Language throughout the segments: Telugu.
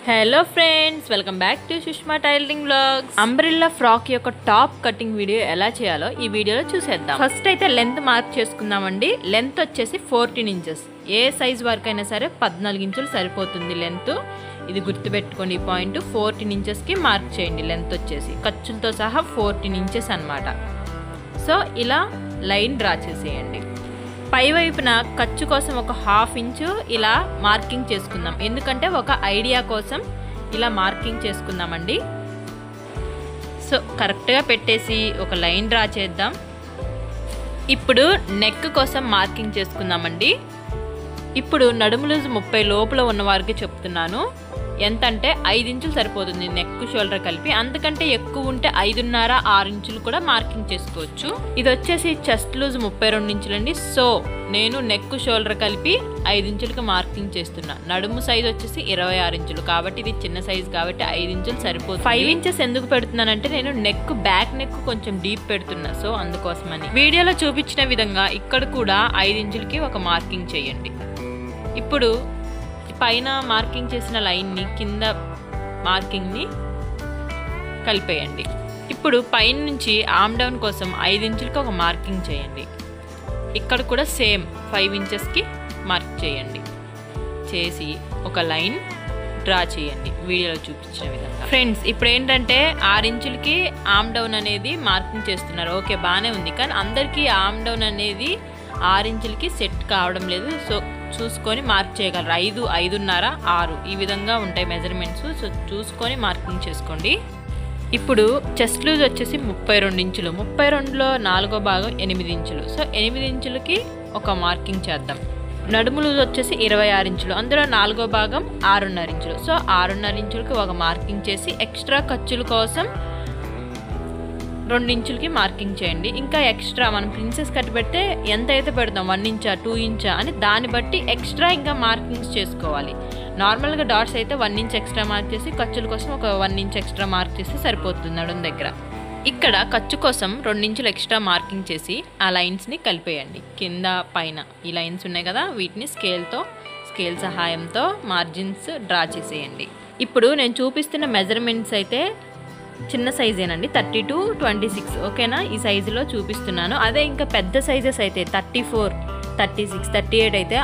Hello friends, welcome back to Sushma tailoring vlogs. Umbrella frock యొక్క టాప్ కటింగ్ వీడియో ఎలా చేయాలో ఈ వీడియోలో చూసేద్దాం. ఫస్ట్ అయితే లెంత్ మార్క్ చేసుకుందామండి. లెంత్ వచ్చేసి 14 ఇంచెస్. ఏ సైజ్ వరకు అయినా సరే 14 ఇంచులు సరిపోతుంది లెంత్. ఇది గుర్తుపెట్టుకోండి. ఈ పాయింట్ 14 ఇంచెస్కి మార్క్ చేయండి. లెంత్ వచ్చేసి ఖర్చులతో సహా 14 ఇంచెస్ అనమాట. సో ఇలా లైన్ డ్రా చేసేయండి. పై వైపున ఖర్చు కోసం ఒక 1/2 ఇంచు ఇలా మార్కింగ్ చేసుకుందాం. ఎందుకంటే ఒక ఐడియా కోసం ఇలా మార్కింగ్ చేసుకుందామండి. సో కరెక్ట్గా పెట్టేసి ఒక లైన్ డ్రా చేద్దాం. ఇప్పుడు నెక్ కోసం మార్కింగ్ చేసుకుందామండి. ఇప్పుడు నడుము లూజ్ 30 లోపల ఉన్న వారికి చెప్తున్నాను. ఎంత అంటే 5 ఇంచులు సరిపోతుంది నెక్ షోల్డర్ కలిపి. అంతకంటే ఎక్కువ ఉంటే 5.5 6 ఇంచులు కూడా మార్కింగ్ చేసుకోవచ్చు. ఇది వచ్చేసి చెస్ట్ లూజ్ 32 ఇంచులండి. సో నేను నెక్ షోల్డర్ కలిపి 5 ఇంచులకి మార్కింగ్ చేస్తున్నా. నడుము సైజ్ వచ్చేసి 26 ఇంచులు కాబట్టి ఇది చిన్న సైజ్ కాబట్టి 5 ఇంచులు సరిపోతుంది. 5 ఇంచెస్ ఎందుకు పెడుతున్నానంటే నేను నెక్ బ్యాక్ నెక్ కొంచెం డీప్ పెడుతున్నా. సో అందుకోసమని వీడియోలో చూపించిన విధంగా ఇక్కడ కూడా 5 ఇంచులకి ఒక మార్కింగ్ చేయండి. ఇప్పుడు పైన మార్కింగ్ చేసిన లైన్ని కింద మార్కింగ్ని కలిపేయండి. ఇప్పుడు పైన నుంచి ఆర్మ్ డౌన్ కోసం 5 ఇంచులకి ఒక మార్కింగ్ చేయండి. ఇక్కడ కూడా సేమ్ 5 ఇంచెస్కి మార్క్ చేయండి. చేసి ఒక లైన్ డ్రా చేయండి వీడియోలో చూపించిన విధంగా. ఫ్రెండ్స్, ఇప్పుడు ఏంటంటే 6 ఇంచులకి ఆర్మ్ డౌన్ అనేది మార్కింగ్ చేస్తున్నారు. ఓకే, బాగానే ఉంది. కానీ అందరికీ ఆర్మ్ డౌన్ అనేది 6 ఇంచులకి సెట్ కావడం లేదు. సో చూసుకొని మార్క్ చేయగలరు. 5, 5.5, 6 ఈ విధంగా ఉంటాయి మెజర్మెంట్స్. సో చూసుకొని మార్కింగ్ చేసుకోండి. ఇప్పుడు చెస్ట్ లూజ్ వచ్చేసి 32 ఇంచులు. 32లో 4వ భాగం 8 ఇంచులు. సో 8 ఇంచులకి ఒక మార్కింగ్ చేద్దాం. నడుము లూజ్ వచ్చేసి 26 ఇంచులు. అందులో 4వ భాగం 6.5 ఇంచులు. సో 6.5 ఇంచులకి ఒక మార్కింగ్ చేసి ఎక్స్ట్రా ఖర్చుల కోసం 2 ఇంచులకి మార్కింగ్ చేయండి. ఇంకా ఎక్స్ట్రా మనం ప్రిన్సెస్ కట్ పెడితే ఎంత అయితే పెడతాం, 1 ఇంచా 2 ఇంచా అని దాన్ని బట్టి ఎక్స్ట్రా ఇంకా మార్కింగ్స్ చేసుకోవాలి. నార్మల్గా డాట్స్ అయితే 1 ఇంచ్ ఎక్స్ట్రా మార్క్ చేసి ఖర్చుల కోసం ఒక 1 ఇంచ్ ఎక్స్ట్రా మార్క్ చేస్తే సరిపోతుంది నడుము దగ్గర. ఇక్కడ ఖర్చు కోసం 2 ఇంచులు ఎక్స్ట్రా మార్కింగ్ చేసి ఆ లైన్స్ని కలిపేయండి. కింద పైన ఈ లైన్స్ ఉన్నాయి కదా, వీటిని స్కేల్ సహాయంతో మార్జిన్స్ డ్రా చేసేయండి. ఇప్పుడు నేను చూపిస్తున్న మెజర్మెంట్స్ అయితే చిన్న సైజేనండి, 30 to 26. ఓకేనా, ఈ సైజులో చూపిస్తున్నాను. అదే ఇంకా పెద్ద సైజెస్ అయితే 34, 36, 38 అయితే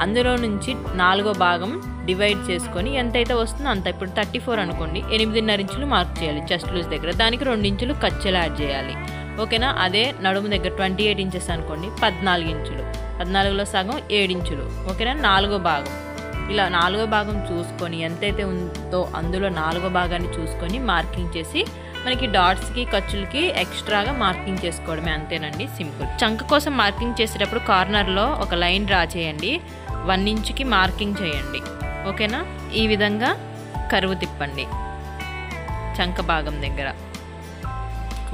అందులో నుంచి 4వ భాగం డివైడ్ చేసుకొని ఎంతైతే వస్తుందో అంత. ఇప్పుడు 34 అనుకోండి, 8.5 ఇంచులు మార్క్ చేయాలి చెస్ట్ లూజ్ దగ్గర. దానికి 2 ఇంచులు ఖర్చులు యాడ్ చేయాలి. ఓకేనా, అదే నడుము దగ్గర 28 ఇంచెస్ అనుకోండి, 14 ఇంచులు. 14లో సగం 7 ఇంచులు. ఓకేనా, 4వ భాగం. ఇలా 4వ భాగం చూసుకొని ఎంతైతే ఉందో అందులో 4వ భాగాన్ని చూసుకొని మార్కింగ్ చేసి మనకి డాట్స్కి ఖర్చులకి ఎక్స్ట్రాగా మార్కింగ్ చేసుకోవడమే. అంతేనండి, సింపుల్. చంక కోసం మార్కింగ్ చేసేటప్పుడు కార్నర్లో ఒక లైన్ డ్రా చేయండి. 1 ఇంచుకి మార్కింగ్ చేయండి. ఓకేనా, ఈ విధంగా కరువు తిప్పండి. చంక భాగం దగ్గర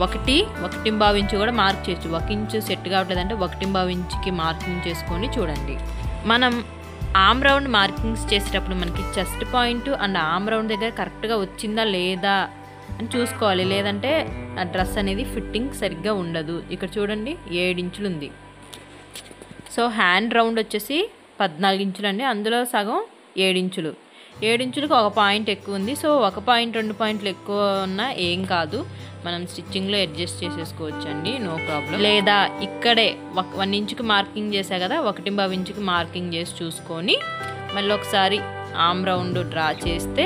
1.25 ఇంచు కూడా మార్క్ చేయొచ్చు. 1 ఇంచు సెట్ కావట్లేదంటే 1.25 ఇంచుకి మార్కింగ్ చేసుకొని చూడండి. మనం ఆర్మ్ రౌండ్ మార్కింగ్స్ చేసేటప్పుడు మనకి chest point and arm round దగ్గర కరెక్ట్గా వచ్చిందా లేదా అని చూసుకోవాలి. లేదంటే ఆ డ్రెస్ అనేది ఫిట్టింగ్ సరిగ్గా ఉండదు. ఇక్కడ చూడండి 7 ఇంచులు ఉంది. సో హ్యాండ్ రౌండ్ వచ్చేసి 14 ఇంచులు అండి. అందులో సగం 7 ఇంచులు. 7 ఇంచులకు ఒక పాయింట్ ఎక్కువ ఉంది. సో 1 పాయింట్ 2 పాయింట్లు ఎక్కువ ఉన్నా ఏం కాదు, మనం స్టిచ్చింగ్లో అడ్జస్ట్ చేసేసుకోవచ్చు అండి, నో ప్రాబ్లం. లేదా ఇక్కడే 1 ఇంచుకి మార్కింగ్ చేసా కదా, 1.25 ఇంచుకి మార్కింగ్ చేసి చూసుకొని మళ్ళీ ఒకసారి ఆర్మ్ రౌండ్ డ్రా చేస్తే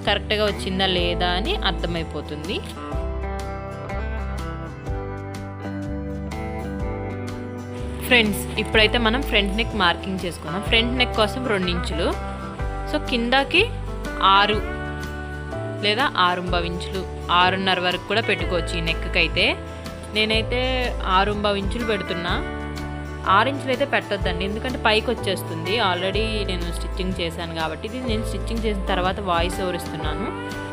కరెక్ట్గా వచ్చిందా లేదా అని అర్థమైపోతుంది. ఫ్రెండ్స్, ఇప్పుడైతే మనం ఫ్రంట్ నెక్ మార్కింగ్ చేసుకుందాం. ఫ్రంట్ నెక్ కోసం 2 ఇంచులు. సో కిందకి 6 లేదా 6.25 ఇంచులు, 6.5 వరకు కూడా పెట్టుకోవచ్చు ఈ నెక్కి అయితే. నేనైతే 6.25 ఇంచులు పెడుతున్నా. 6 ఇంచులు అయితే పెట్టొద్దండి, ఎందుకంటే పైకి వచ్చేస్తుంది. ఆల్రెడీ నేను స్టిచ్చింగ్ చేశాను కాబట్టి ఇది నేను స్టిచ్చింగ్ చేసిన తర్వాత వాయిస్ ఓవర్ ఇస్తున్నాను.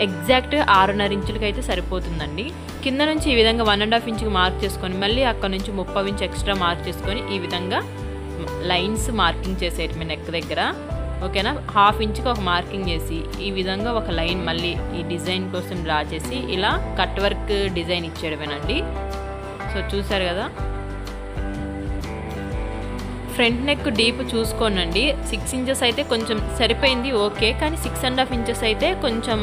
ఎగ్జాక్ట్ 6.5 ఇంచులకి అయితే సరిపోతుందండి. కింద నుంచి ఈ విధంగా 1.5 ఇంచుకి మార్క్ చేసుకొని మళ్ళీ అక్కడ నుంచి 30 ఇంచు ఎక్స్ట్రా మార్క్ చేసుకొని ఈ విధంగా లైన్స్ మార్కింగ్ చేసేయటమే నెక్ దగ్గర. ఓకేనా, 1/2 ఇంచుకి ఒక మార్కింగ్ చేసి ఈ విధంగా ఒక లైన్ మళ్ళీ ఈ డిజైన్ కోసం డ్రా చేసి ఇలా కట్ వర్క్ డిజైన్ ఇచ్చేయడమేనండి. సో చూసారు కదా. ఫ్రంట్ నెక్ డీప్ చూసుకోనండి. 6 ఇంచెస్ అయితే కొంచెం సరిపోయింది ఓకే, కానీ 6.5 ఇంచెస్ అయితే కొంచెం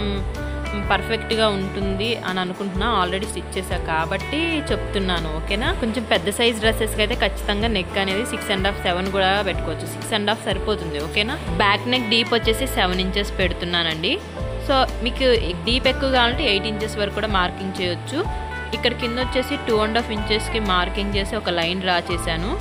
పర్ఫెక్ట్గా ఉంటుంది అని అనుకుంటున్నా. ఆల్రెడీ స్టిచ్ చేశా కాబట్టి చెప్తున్నాను ఓకేనా. కొంచెం పెద్ద సైజ్ డ్రెస్సెస్కి అయితే ఖచ్చితంగా నెక్ అనేది 6.5, 7 కూడా పెట్టుకోవచ్చు. 6.5 సరిపోతుంది ఓకేనా. బ్యాక్ నెక్ డీప్ వచ్చేసి 7 ఇంచెస్ పెడుతున్నానండి. సో మీకు డీప్ ఎక్కువ కావాలంటే 8 ఇంచెస్ వరకు కూడా మార్కింగ్ చేయొచ్చు. ఇక్కడ కింద వచ్చేసి 2.5 ఇంచెస్కి మార్కింగ్ చేసి ఒక లైన్ డ్రా చేశాను.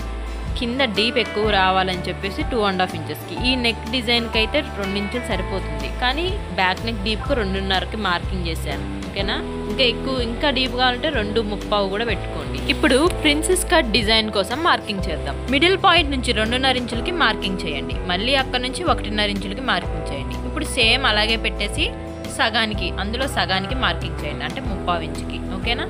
కింద డీప్ ఎక్కువ రావాలని చెప్పేసి 2.5 ఇంచెస్కి. ఈ నెక్ డిజైన్కి అయితే 2 ఇంచులు సరిపోతుంది, కానీ బ్యాక్ నెక్ డీప్కు 2.5కి మార్కింగ్ చేశాను ఓకేనా. ఇంకా డీప్ కావాలంటే 2.25 కూడా పెట్టుకోండి. ఇప్పుడు ప్రిన్సెస్ కట్ డిజైన్ కోసం మార్కింగ్ చేద్దాం. మిడిల్ పాయింట్ నుంచి 2.5 ఇంచులకి మార్కింగ్ చేయండి. మళ్ళీ అక్కడ నుంచి 1.5 ఇంచులకి మార్కింగ్ చేయండి. ఇప్పుడు సేమ్ అలాగే పెట్టేసి అందులో సగానికి మార్కింగ్ చేయండి, అంటే 3/4 ఇంచుకి ఓకేనా.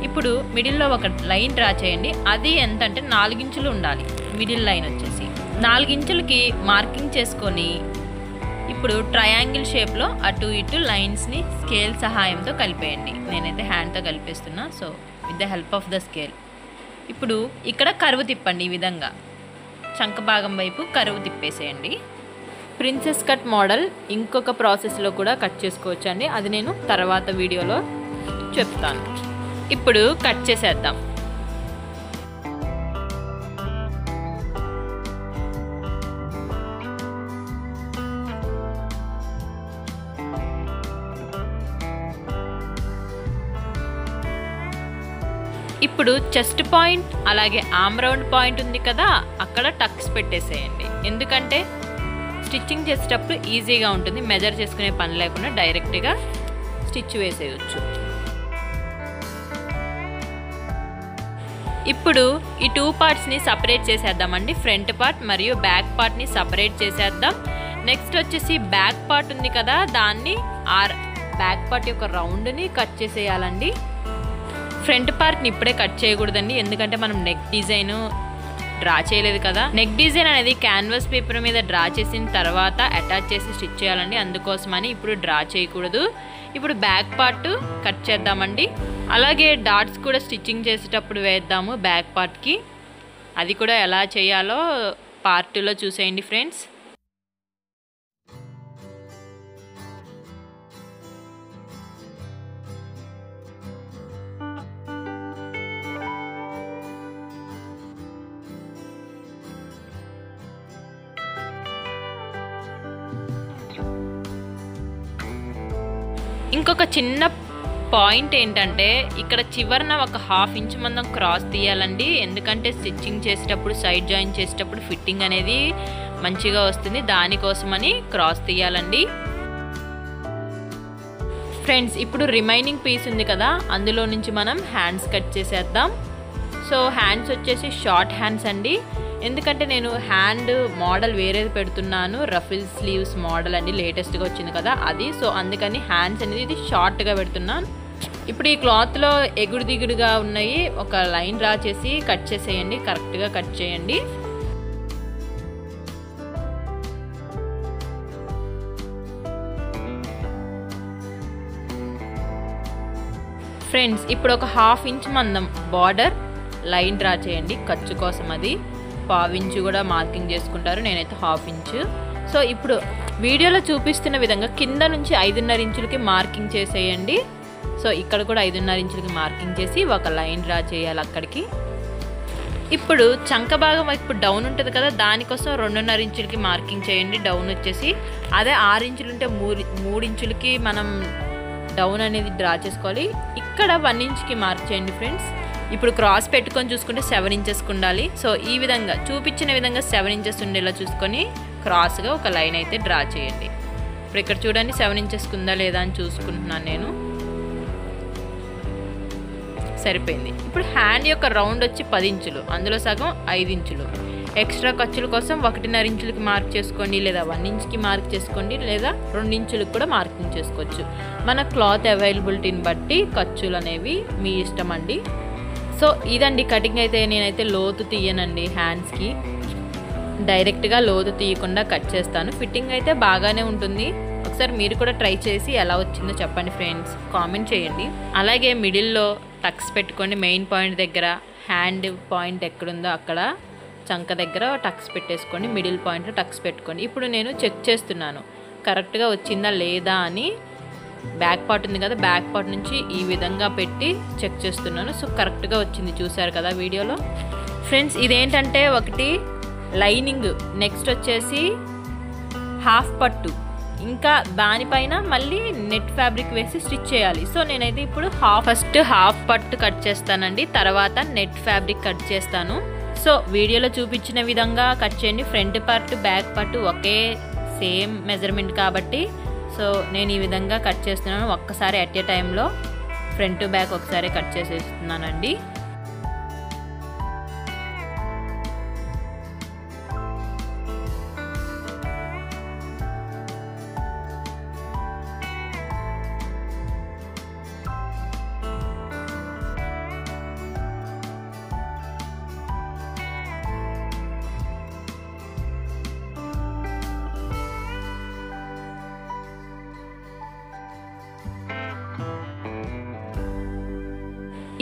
ఇప్పుడు మిడిల్లో ఒక లైన్ డ్రా చేయండి. అది ఎంత అంటే 4 ఇంచులు ఉండాలి. మిడిల్ లైన్ వచ్చేసి 4 ఇంచులకి మార్కింగ్ చేసుకొని ఇప్పుడు ట్రయాంగిల్ షేప్లో అటు ఇటు లైన్స్ని స్కేల్ సహాయంతో కలిపేయండి. నేనైతే హ్యాండ్తో కలిపేస్తున్నా, so with the help of the scale. ఇప్పుడు ఇక్కడ కరువు తిప్పండి. ఈ విధంగా చంక భాగం వైపు కరువు తిప్పేసేయండి. ప్రిన్సెస్ కట్ మోడల్ ఇంకొక ప్రాసెస్లో కూడా కట్ చేసుకోవచ్చు అండి, అది నేను తర్వాత వీడియోలో చెప్తాను. ఇప్పుడు కట్ చేసేద్దాం. ఇప్పుడు చెస్ట్ పాయింట్ అలాగే ఆర్మ్ రౌండ్ పాయింట్ ఉంది కదా, అక్కడ టక్స్ పెట్టేసేయండి. ఎందుకంటే స్టిచ్చింగ్ చేసేటప్పుడు ఈజీగా ఉంటుంది, మెజర్ చేసుకునే పని లేకుండా డైరెక్ట్గా స్టిచ్ వేసేయచ్చు. ఇప్పుడు ఈ 2 పార్ట్స్ని సపరేట్ చేసేద్దామండి. ఫ్రంట్ పార్ట్ మరియు బ్యాక్ పార్ట్ని సపరేట్ చేసేద్దాం. నెక్స్ట్ వచ్చేసి బ్యాక్ పార్ట్ ఉంది కదా, దాన్ని బ్యాక్ పార్ట్ యొక్క రౌండ్ని కట్ చేసేయాలండి. ఫ్రంట్ పార్ట్ని ఇప్పుడే కట్ చేయకూడదండి, ఎందుకంటే మనం నెక్ డిజైన్ డ్రా చేయలేదు కదా. నెక్ డిజైన్ అనేది క్యాన్వాస్ పేపర్ మీద డ్రా చేసిన తర్వాత అటాచ్ చేసి స్టిచ్ చేయాలండి, అందుకోసమని ఇప్పుడు డ్రా చేయకూడదు. ఇప్పుడు బ్యాక్ పార్ట్ కట్ చేద్దామండి. అలాగే డాట్స్ కూడా స్టిచ్చింగ్ చేసేటప్పుడు వేద్దాము బ్యాక్ పార్ట్కి. అది కూడా ఎలా చేయాలో పార్ట్ 2లో చూసేయండి ఫ్రెండ్స్. ఇంకొక చిన్న పాయింట్ ఏంటంటే ఇక్కడ చివరన ఒక 1/2 ఇంచ్ మందం క్రాస్ తీయాలండి, ఎందుకంటే స్టిచ్చింగ్ చేసేటప్పుడు సైడ్ జాయిన్ చేసేటప్పుడు ఫిట్టింగ్ అనేది మంచిగా వస్తుంది, దానికోసమని క్రాస్ తీయాలండి. ఫ్రెండ్స్ ఇప్పుడు రిమైనింగ్ పీస్ ఉంది కదా, అందులో నుంచి మనం హ్యాండ్స్ కట్ చేసేద్దాం. సో హ్యాండ్స్ వచ్చేసి షార్ట్ హ్యాండ్స్ అండి, ఎందుకంటే నేను హ్యాండ్ మోడల్ వేరేది పెడుతున్నాను, రఫిల్ స్లీవ్స్ మోడల్ అండి, లేటెస్ట్గా వచ్చింది కదా అది. సో అందుకని హ్యాండ్స్ అనేది ఇది షార్ట్గా పెడుతున్నాను. ఇప్పుడు ఈ క్లాత్లో ఎగుడు దిగుడుగా ఉన్నాయి, ఒక లైన్ డ్రా చేసి కట్ చేసేయండి, కరెక్ట్గా కట్ చేయండి. ఫ్రెండ్స్ ఇప్పుడు ఒక 1/2 ఇంచ్ మందం బార్డర్ లైన్ డ్రా చేయండి, ఖర్చు కోసం. అది 1/4 ఇంచు కూడా మార్కింగ్ చేసుకుంటారు, నేనైతే 1/2 ఇంచు. సో ఇప్పుడు వీడియోలో చూపిస్తున్న విధంగా కింద నుంచి 5.5 ఇంచులకి మార్కింగ్ చేసేయండి. సో ఇక్కడ కూడా 5.5 ఇంచులకి మార్కింగ్ చేసి ఒక లైన్ డ్రా చేయాలి అక్కడికి. ఇప్పుడు చంక భాగం వైపు డౌన్ ఉంటుంది కదా, దానికోసం 2.5 ఇంచులకి మార్కింగ్ చేయండి డౌన్ వచ్చేసి. అదే 6 ఇంచులు ఉంటే 3 ఇంచులకి మనం డౌన్ అనేది డ్రా చేసుకోవాలి. ఇక్కడ 1 ఇంచ్కి మార్క్ చేయండి ఫ్రెండ్స్. ఇప్పుడు క్రాస్ పెట్టుకొని చూసుకుంటే 7 ఇంచెస్కి ఉండాలి. సో ఈ విధంగా చూపించిన విధంగా 7 ఇంచెస్ ఉండేలా చూసుకొని క్రాస్గా ఒక లైన్ అయితే డ్రా చేయండి. ఇప్పుడు ఇక్కడ చూడండి 7 ఇంచెస్కి ఉందా లేదా అని చూసుకుంటున్నాను నేను, సరిపోయింది. ఇప్పుడు హ్యాండ్ యొక్క రౌండ్ వచ్చి 10 ఇంచులు, అందులో సగం 5 ఇంచులు. ఎక్స్ట్రా ఖర్చుల కోసం 1.5 ఇంచులకి మార్క్ చేసుకోండి, లేదా 1 ఇంచ్కి మార్క్ చేసుకోండి, లేదా 2 ఇంచులకు కూడా మార్కింగ్ చేసుకోవచ్చు. మన క్లాత్ అవైలబిలిటీని బట్టి ఖర్చులు అనేవి మీ ఇష్టం అండి. సో ఇదండి కటింగ్ అయితే. నేనైతే లోతు తీయనండి హ్యాండ్స్కి, డైరెక్ట్గా లోతు తీయకుండా కట్ చేస్తాను. ఫిట్టింగ్ అయితే బాగానే ఉంటుంది. ఒకసారి మీరు కూడా ట్రై చేసి ఎలా వచ్చిందో చెప్పండి ఫ్రెండ్స్, కామెంట్ చేయండి. అలాగే మిడిల్లో టక్స్ పెట్టుకోండి, మెయిన్ పాయింట్ దగ్గర హ్యాండ్ పాయింట్ ఎక్కడుందో అక్కడ చంక దగ్గర టక్స్ పెట్టేసుకోండి, మిడిల్ పాయింట్లో టక్స్ పెట్టుకోండి. ఇప్పుడు నేను చెక్ చేస్తున్నాను కరెక్ట్గా వచ్చిందా లేదా అని. బ్యాక్ పార్ట్ ఉంది కదా, బ్యాక్ పార్ట్ నుంచి ఈ విధంగా పెట్టి చెక్ చేస్తున్నాను. సో కరెక్ట్గా వచ్చింది, చూసారు కదా వీడియోలో. ఫ్రెండ్స్ ఇదేంటంటే ఒకటి లైనింగ్, నెక్స్ట్ వచ్చేసి హాఫ్ పట్టు, ఇంకా దానిపైన మళ్ళీ నెట్ ఫ్యాబ్రిక్ వేసి స్టిచ్ చేయాలి. సో నేనైతే ఇప్పుడు ఫస్ట్ హాఫ్ పట్టు కట్ చేస్తానండి, తర్వాత నెట్ ఫ్యాబ్రిక్ కట్ చేస్తాను. సో వీడియోలో చూపించిన విధంగా కట్ చేయండి. Front part back part okay same measurement కాబట్టి సో నేను ఈ విధంగా కట్ చేస్తున్నాను. ఒక్కసారి అట్ ఏ టైంలో ఫ్రంట్ బ్యాక్ ఒకసారి కట్ చేసేస్తున్నానండి.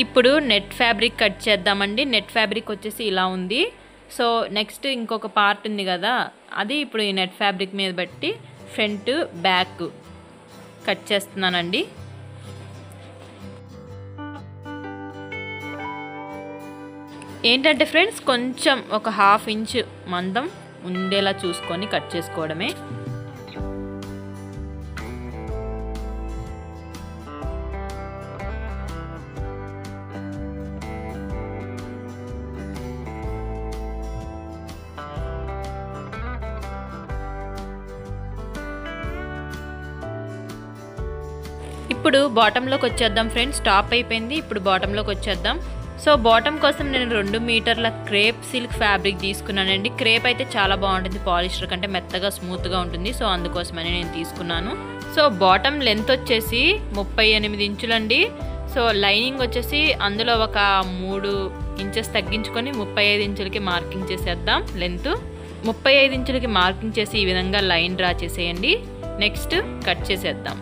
ఇప్పుడు నెట్ ఫ్యాబ్రిక్ కట్ చేద్దామండి. నెట్ ఫ్యాబ్రిక్ వచ్చేసి ఇలా ఉంది. సో నెక్స్ట్ ఇంకొక పార్ట్ ఉంది కదా, అది ఇప్పుడు ఈ నెట్ ఫ్యాబ్రిక్ మీద బట్టి ఫ్రంట్ బ్యాక్ కట్ చేస్తున్నానండి. ఏంటంటే ఫ్రెండ్స్ కొంచెం ఒక హాఫ్ ఇంచ్ మందం ఉండేలా చూసుకొని కట్ చేసుకోవడమే. ఇప్పుడు బాటంలోకి వచ్చేద్దాం ఫ్రెండ్స్. టాప్ అయిపోయింది, ఇప్పుడు బాటంలోకి వచ్చేద్దాం. సో బాటమ్ కోసం నేను 2 మీటర్ల క్రేప్ సిల్క్ ఫ్యాబ్రిక్ తీసుకున్నానండి. క్రేప్ అయితే చాలా బాగుంటుంది, పాలిస్టర్ కంటే మెత్తగా స్మూత్గా ఉంటుంది. సో అందుకోసమని నేను తీసుకున్నాను. సో బాటమ్ లెంత్ వచ్చేసి 38 ఇంచులండి. సో లైనింగ్ వచ్చేసి అందులో ఒక 3 ఇంచెస్ తగ్గించుకొని 35 ఇంచులకి మార్కింగ్ చేసేద్దాం. లెంత్ 35 ఇంచులకి మార్కింగ్ చేసి ఈ విధంగా లైన్ డ్రా చేసేయండి. నెక్స్ట్ కట్ చేసేద్దాం.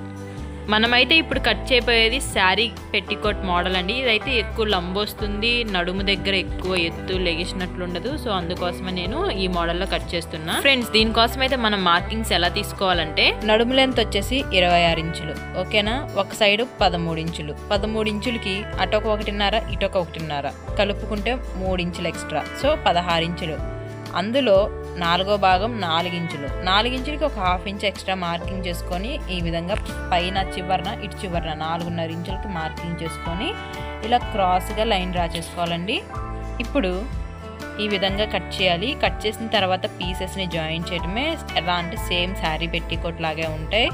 మనమైతే ఇప్పుడు కట్ చేయబోయేది శారీ పెట్టికోట్ మోడల్ అండి. ఇదైతే ఎక్కువ లంబ్ వస్తుంది, నడుము దగ్గర ఎక్కువ ఎత్తు లెగిసినట్లు ఉండదు. సో అందుకోసమే నేను ఈ మోడల్లో కట్ చేస్తున్నా. ఫ్రెండ్స్ దీనికోసం అయితే మనం మార్కింగ్స్ ఎలా తీసుకోవాలంటే, నడుము లెంత్ వచ్చేసి 26 ఇంచులు, ఓకేనా. ఒక సైడ్ 13 ఇంచులు, 13 ఇంచులకి అటొక 1.5 ఇటొక 1.5 కలుపుకుంటే 3 ఇంచులు ఎక్స్ట్రా, సో 16 ఇంచులు. అందులో 4వ భాగం 4 ఇంచులు, 4 ఇంచులకి ఒక హాఫ్ ఇంచ్ ఎక్స్ట్రా మార్కింగ్ చేసుకొని ఈ విధంగా పైన చివరన ఇటు చివరన 4.5 ఇంచులకి మార్కింగ్ చేసుకొని ఇలా క్రాస్గా లైన్ డ్రా చేసుకోవాలండి. ఇప్పుడు ఈ విధంగా కట్ చేయాలి. కట్ చేసిన తర్వాత పీసెస్ని జాయిన్ చేయడమే. ఎలా అంటే సేమ్ శారీ పెట్టికోట్ లాగే ఉంటాయి.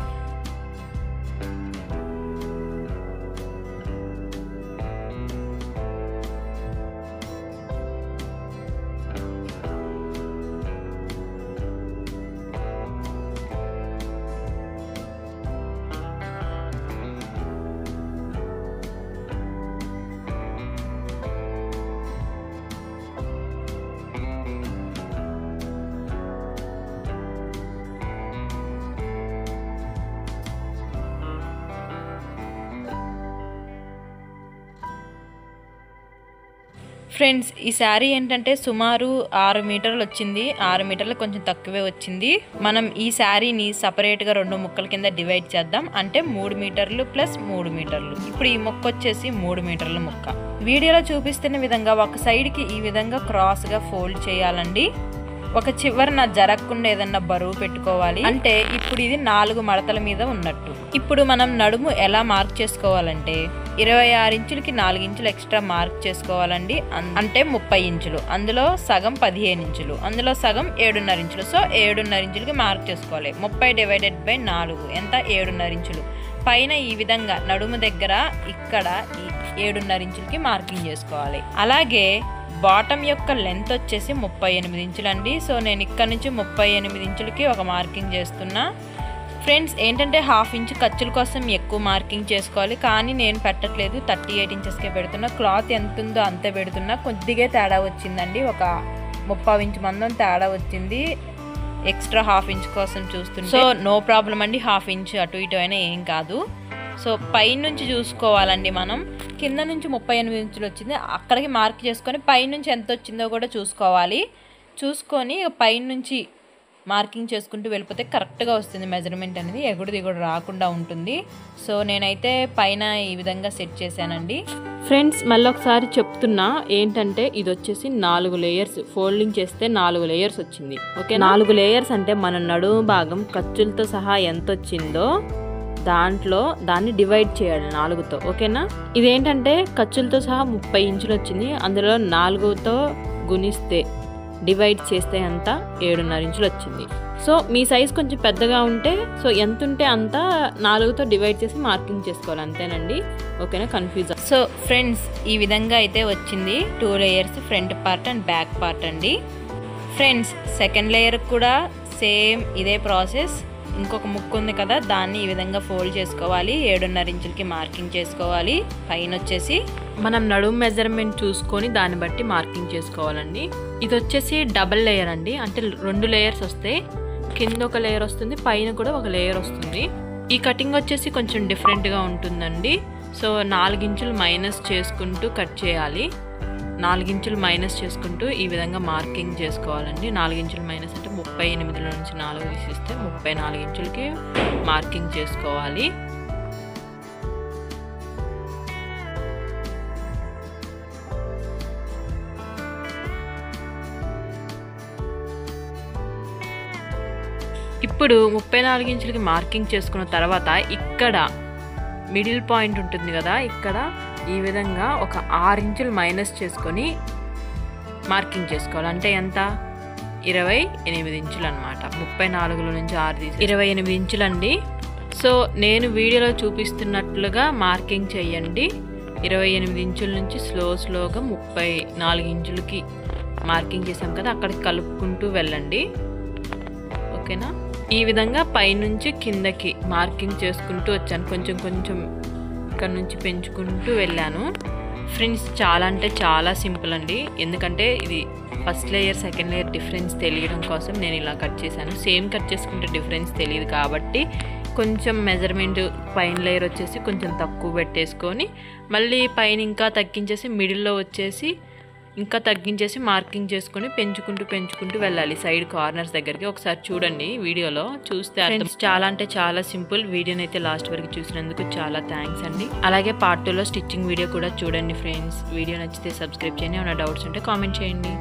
ఫ్రెండ్స్ ఈ శారీ ఏంటంటే సుమారు 6 మీటర్లు వచ్చింది. 6 మీటర్లు కొంచెం తక్కువే వచ్చింది. మనం ఈ శారీని సపరేట్గా 2 ముక్కల కింద డివైడ్ చేద్దాం. అంటే 3 మీటర్లు ప్లస్ 3 మీటర్లు. ఇప్పుడు ఈ ముక్క వచ్చేసి 3 మీటర్ల ముక్క. వీడియోలో చూపిస్తున్న విధంగా ఒక సైడ్కి ఈ విధంగా క్రాస్గా ఫోల్డ్ చేయాలండి. ఒక చివరన జరగకుండా ఏదన్నా బరువు పెట్టుకోవాలి. అంటే ఇప్పుడు ఇది 4 మడతల మీద ఉన్నట్టు. ఇప్పుడు మనం నడుము ఎలా మార్క్ చేసుకోవాలంటే 26 ఇంచులకి 4 ఇంచులు ఎక్స్ట్రా మార్క్ చేసుకోవాలండి. అంటే 30 ఇంచులు, అందులో సగం 15 ఇంచులు, అందులో సగం 7.5 ఇంచులు. సో 7.5 ఇంచులకి మార్క్ చేసుకోవాలి. 30/4 ఎంత? 7.5 ఇంచులు. పైన ఈ విధంగా నడుము దగ్గర ఇక్కడ 7.5 ఇంచులకి మార్కింగ్ చేసుకోవాలి. అలాగే బాటమ్ యొక్క లెంత్ వచ్చేసి 38 ఇంచులండి. సో నేను ఇక్కడ నుంచి 38 ఇంచులకి ఒక మార్కింగ్ చేస్తున్నా. ఫ్రెండ్స్ ఏంటంటే హాఫ్ ఇంచ్ ఖర్చుల కోసం ఎక్కువ మార్కింగ్ చేసుకోవాలి, కానీ నేను పెట్టట్లేదు, 38 ఇంచెస్కే పెడుతున్నా. క్లాత్ ఎంత ఉందో అంతే పెడుతున్నా. కొద్దిగా తేడా వచ్చిందండి, ఒక 30 ఇంచ్ మందం తేడా వచ్చింది. ఎక్స్ట్రా హాఫ్ ఇంచ్ కోసం చూస్తుంది. సో నో ప్రాబ్లం అండి, హాఫ్ ఇంచ్ అటు ఇటు అయినా ఏం కాదు. సో పైనుంచి చూసుకోవాలండి మనం. కింద నుంచి 38 ఇంచులు వచ్చింది, అక్కడికి మార్క్ చేసుకొని పైనుంచి ఎంత వచ్చిందో కూడా చూసుకోవాలి. చూసుకొని పైన నుంచి మార్కింగ్ చేసుకుంటూ వెళ్ళిపోతే కరెక్ట్గా వస్తుంది మెజర్మెంట్ అనేది, ఎగుడు దిగుడు రాకుండా ఉంటుంది. సో నేనైతే పైన ఈ విధంగా సెట్ చేశానండి. ఫ్రెండ్స్ మళ్ళీ ఒకసారి చెప్తున్నా ఏంటంటే ఇది వచ్చేసి 4 లేయర్స్, ఫోల్డింగ్ చేస్తే 4 లేయర్స్ వచ్చింది. ఓకే, 4 లేయర్స్ అంటే మన నడుము భాగం ఖర్చులతో సహా ఎంత వచ్చిందో దాన్ని డివైడ్ చేయాలి 4తో. ఓకేనా, ఇదేంటంటే ఖర్చులతో సహా 30 ఇంచులు వచ్చింది. అందులో 4తో గుణిస్తే డివైడ్ చేస్తే అంతా 7.5 ఇంచులు వచ్చింది. సో మీ సైజ్ కొంచెం పెద్దగా ఉంటే సో ఎంత ఉంటే అంత 4తో డివైడ్ చేసి మార్కింగ్ చేసుకోవాలి, అంతేనండి. ఓకేనా, కన్ఫ్యూజ్. సో ఫ్రెండ్స్ ఈ విధంగా అయితే వచ్చింది 2 layers, front part and back part అండి. ఫ్రెండ్స్ సెకండ్ లేయర్ కూడా సేమ్ ఇదే ప్రాసెస్. ఇంకొక ముక్కు ఉంది కదా, దాన్ని ఈ విధంగా ఫోల్డ్ చేసుకోవాలి, 7.5 ఇంచులకి మార్కింగ్ చేసుకోవాలి. పైన వచ్చేసి మనం నడుము మెజర్మెంట్ చూసుకొని దాన్ని బట్టి మార్కింగ్ చేసుకోవాలండి. ఇది వచ్చేసి డబల్ లేయర్ అండి, అంటే 2 లేయర్స్ వస్తాయి. కింద ఒక లేయర్ వస్తుంది, పైన కూడా ఒక లేయర్ వస్తుంది. ఈ కటింగ్ వచ్చేసి కొంచెం డిఫరెంట్గా ఉంటుందండి. సో 4 ఇంచులు మైనస్ చేసుకుంటూ కట్ చేయాలి. 4 ఇంచులు మైనస్ చేసుకుంటూ ఈ విధంగా మార్కింగ్ చేసుకోవాలండి. 4 ఇంచులు మైనస్ అంటే 38లో నుంచి 4 తీసిస్తే 34 ఇంచులకి మార్కింగ్ చేసుకోవాలి. ఇప్పుడు 34 ఇంచులకి మార్కింగ్ చేసుకున్న తర్వాత ఇక్కడ మిడిల్ పాయింట్ ఉంటుంది కదా, ఇక్కడ ఈ విధంగా ఒక 6 ఇంచులు మైనస్ చేసుకొని మార్కింగ్ చేసుకోవాలి. అంటే ఎంత? 28 ఇంచులు అనమాట. 34లో నుంచి 6 తీసి 28 ఇంచులు అండి. సో నేను వీడియోలో చూపిస్తున్నట్లుగా మార్కింగ్ చేయండి. 28 ఇంచుల నుంచి స్లోగా 34 ఇంచులకి మార్కింగ్ చేసాం కదా, అక్కడికి కలుపుకుంటూ వెళ్ళండి. ఓకేనా, ఈ విధంగా పైనుంచి కిందకి మార్కింగ్ చేసుకుంటూ వచ్చాను. కొంచెం ఇక్కడ నుంచి పెంచుకుంటూ వెళ్ళాను. ఫ్రెండ్స్ చాలా అంటే చాలా సింపుల్ అండి, ఎందుకంటే ఇది first layer second layer difference తెలియడం కోసం నేను ఇలా కట్ చేశాను. సేమ్ కట్ చేసుకుంటే డిఫరెన్స్ తెలియదు కాబట్టి కొంచెం మెజర్మెంట్ పైన లేయర్ వచ్చేసి కొంచెం తక్కువ పెట్టేసుకొని మళ్ళీ పైన ఇంకా తగ్గించేసి మిడిల్లో వచ్చేసి ఇంకా తగ్గించేసి మార్కింగ్ చేసుకొని పెంచుకుంటూ వెళ్ళాలి సైడ్ కార్నర్స్ దగ్గరికి. ఒకసారి చూడండి వీడియోలో, చూస్తే అర్థం. చాలా అంటే చాలా సింపుల్. వీడియోని అయితే లాస్ట్ వరకు చూసినందుకు చాలా థ్యాంక్స్ అండి. అలాగే పార్ట్ 2లో స్టిచ్చింగ్ వీడియో కూడా చూడండి ఫ్రెండ్స్. వీడియో నచ్చితే సబ్స్క్రైబ్ చేయండి. ఏమైనా డౌట్స్ ఉంటే కామెంట్ చేయండి.